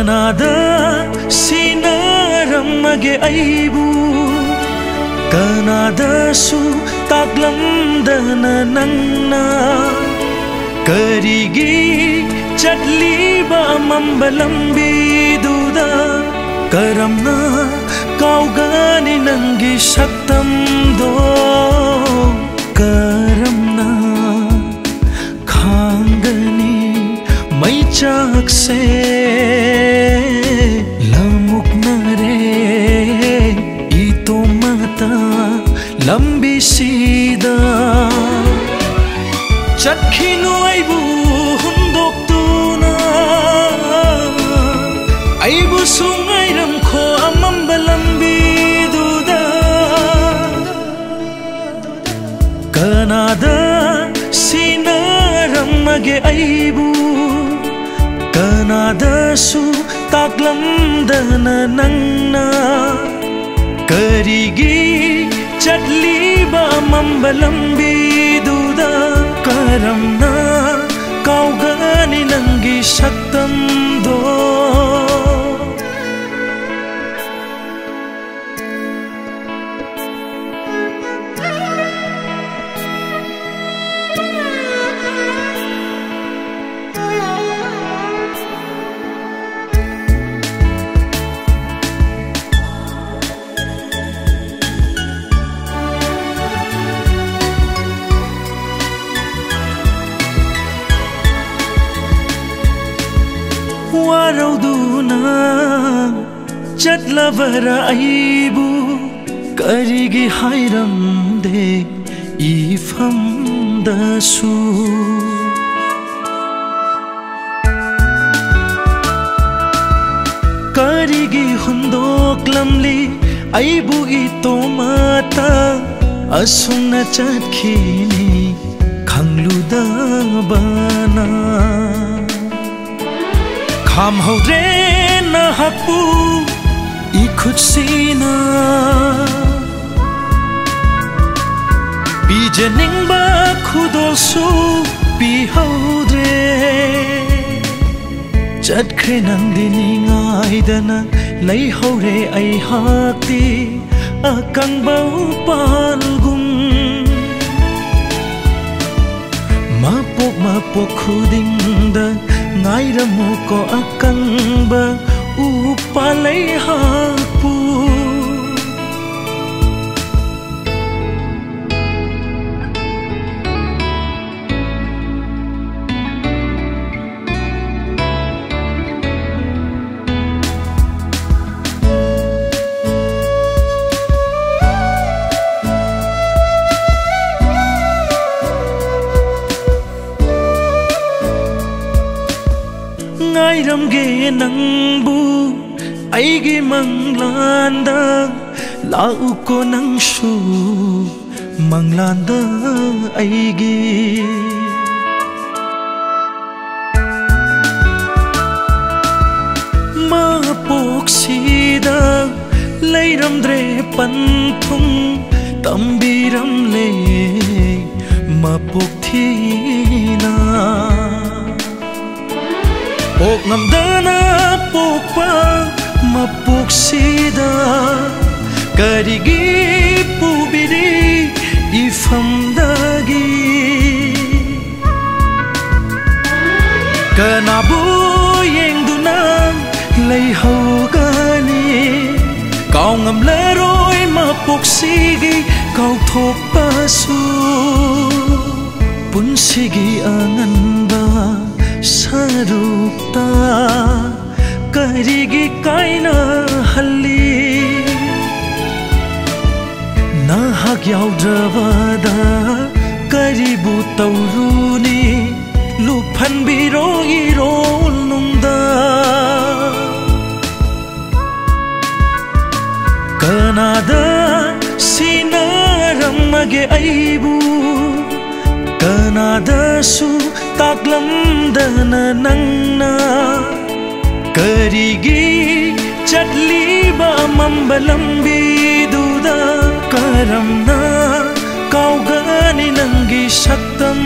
Kanada sinaramage aibu Kanada su taglamdana nangna Karigi chatliba mambalambi duda Karamna kaugani nangi shaktam do Karamna khangani mai chak se lamuk nare ito mata lambi sida chakhinu aibu hundok tuna aibu sungairam kho amamba lambi duda Kanada sinaramage aibu Kanada su taglamdana nangna Karigi chatliba mambalambi duda Karamna kaugani nangi shaktam do Warauduna chatlavara aibu karigi hairamde ifam dasu karigi hundoklamli aibu itomata asuna chatkini khangluda bana Kham haure na hakpu ikhut sina Bijening ba khudol su pi haudre Chat khre nang dini ngai dana lai haure ai hakti akang bau palgum Mapok khuding da Ngai ramu ko akang ba upalay hapu Ngairamge nangbu aigi manglanda lau ko nangshu manglanda aigi mapok sida leiramdre panthung tambiram le mapok thina Pok ngamdana pokpa mapok sida Karigi pubiri ifamdagi Kanabu yengduna leihogani Kau ngamleroi mapok sigi kau thokpasu Punsigi anganba sarukta karigi kaina halli nahak yaudravada karibu tauruni luphan biro irol nungda Kanada sinaramage aibu Kanada su taglamdana nangna Karigi chatliba mambalambi duda Karamna kaugani nangi shaktam